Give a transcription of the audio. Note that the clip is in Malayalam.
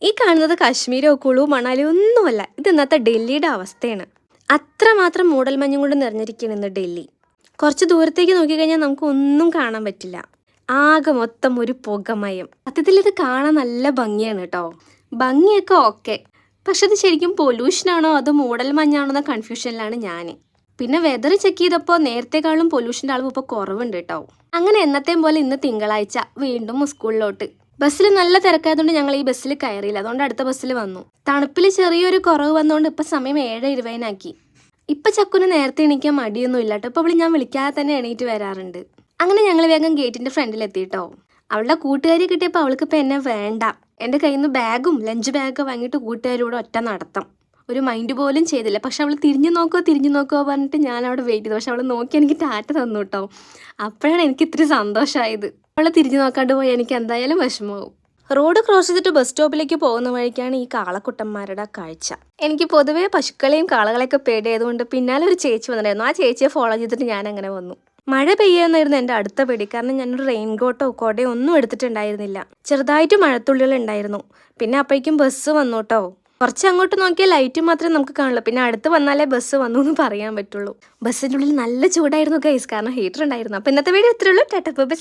ഈ കാണുന്നത് കാശ്മീരോ കുളു മണാലി ഒന്നുമല്ല, ഇത് ഇന്നത്തെ ഡൽഹിയുടെ അവസ്ഥയാണ്. അത്രമാത്രം മൂടൽമഞ്ഞും കൊണ്ട് നിറഞ്ഞിരിക്കുകയാണ് ഇന്ന് ഡൽഹി. കുറച്ച് ദൂരത്തേക്ക് നോക്കിക്കഴിഞ്ഞാൽ നമുക്ക് ഒന്നും കാണാൻ പറ്റില്ല. ആകെ മൊത്തം ഒരു പുകമയം. സത്യത്തിൽ ഇത് കാണാൻ നല്ല ഭംഗിയാണ് കേട്ടോ. ഭംഗിയൊക്കെ ഓക്കെ, പക്ഷെ ഇത് ശരിക്കും പൊല്യൂഷനാണോ അതോ മൂടൽമഞ്ഞാണോ എന്ന കൺഫ്യൂഷനിലാണ് ഞാൻ. പിന്നെ വെതർ ചെക്ക് ചെയ്തപ്പോൾ നേരത്തെക്കാളും പൊല്യൂഷൻ്റെ അളവ് ഇപ്പോൾ കുറവുണ്ട് കേട്ടോ. അങ്ങനെ എന്നത്തെയും പോലെ ഇന്ന് തിങ്കളാഴ്ച വീണ്ടും സ്കൂളിലോട്ട്. ബസ്സിൽ നല്ല തിരക്കായതുകൊണ്ട് ഞങ്ങൾ ഈ ബസ്സിൽ കയറിയില്ല, അതുകൊണ്ട് അടുത്ത ബസ്സിൽ വന്നു. തണുപ്പിൽ ചെറിയൊരു കുറവ് വന്നുകൊണ്ട് ഇപ്പം സമയം 7:20 ഇപ്പം ചക്കുന് നേരത്തെ എണീക്കാൻ മടിയൊന്നും ഇല്ല കേട്ടോ. ഇപ്പോൾ അവൾ ഞാൻ വിളിക്കാതെ തന്നെ എണീറ്റ് വരാറുണ്ട്. അങ്ങനെ ഞങ്ങൾ വേഗം ഗേറ്റിൻ്റെ ഫ്രണ്ടിൽ എത്തിയിട്ടോ. അവളുടെ കൂട്ടുകാരി കിട്ടിയപ്പോൾ അവൾക്ക് ഇപ്പം എന്നെ വേണ്ട. എൻ്റെ കയ്യിൽ നിന്ന് ബാഗും ലഞ്ച് ബാഗൊക്കെ വാങ്ങിയിട്ട് കൂട്ടുകാരോട് ഒറ്റ നടത്തം. ഒരു മൈൻഡ് പോലും ചെയ്തില്ല. പക്ഷെ അവൾ തിരിഞ്ഞു നോക്കുമോ പറഞ്ഞിട്ട് ഞാൻ അവിടെ വെയിറ്റ് ചെയ്തു. പക്ഷെ അവൾ നോക്കി എനിക്ക് ടാറ്റ തന്നു കേട്ടോ. അപ്പോഴാണ് എനിക്ക് ഇത്തിരി സന്തോഷമായത്. അവളെ തിരിഞ്ഞു നോക്കാണ്ട് പോയി എനിക്ക് എന്തായാലും വിഷമമാവും. റോഡ് ക്രോസ് ചെയ്തിട്ട് ബസ് സ്റ്റോപ്പിലേക്ക് പോകുന്ന വഴിക്കാണ് ഈ കാളക്കുട്ടന്മാരുടെ കാഴ്ച. എനിക്ക് പൊതുവേ പശുക്കളെയും കാളകളെയൊക്കെ പേടിയായതുകൊണ്ട് പിന്നാലെ ഒരു ചേച്ചി വന്നിട്ടുണ്ടായിരുന്നു. ആ ചേച്ചിയെ ഫോളോ ചെയ്തിട്ട് ഞാൻ അങ്ങനെ വന്നു. മഴ പെയ്യുമെന്നായിരുന്നു എൻ്റെ അടുത്ത പേടി. കാരണം ഞാനൊരു റെയിൻകോട്ടോ കോട്ടയോ ഒന്നും എടുത്തിട്ടുണ്ടായിരുന്നില്ല. ചെറുതായിട്ട് മഴത്തുള്ളികൾ ഉണ്ടായിരുന്നു. പിന്നെ അപ്പോഴേക്കും ബസ് വന്നു കേട്ടോ. കുറച്ച് അങ്ങോട്ട് നോക്കിയാൽ ലൈറ്റ് മാത്രമേ നമുക്ക് കാണുള്ളൂ. പിന്നെ അടുത്ത് വന്നാലേ ബസ് വന്നു എന്ന് പറയാൻ പറ്റുള്ളൂ. ബസ്സിൻ്റെ ഉള്ളിൽ നല്ല ചൂടായിരുന്നു ഗൈസ്, കാരണം ഹീറ്റർ ഉണ്ടായിരുന്നു. അപ്പോൾ ഇന്നത്തെ വീഡിയോ ഇത്രയേ ഉള്ളൂ. Tata bye bye.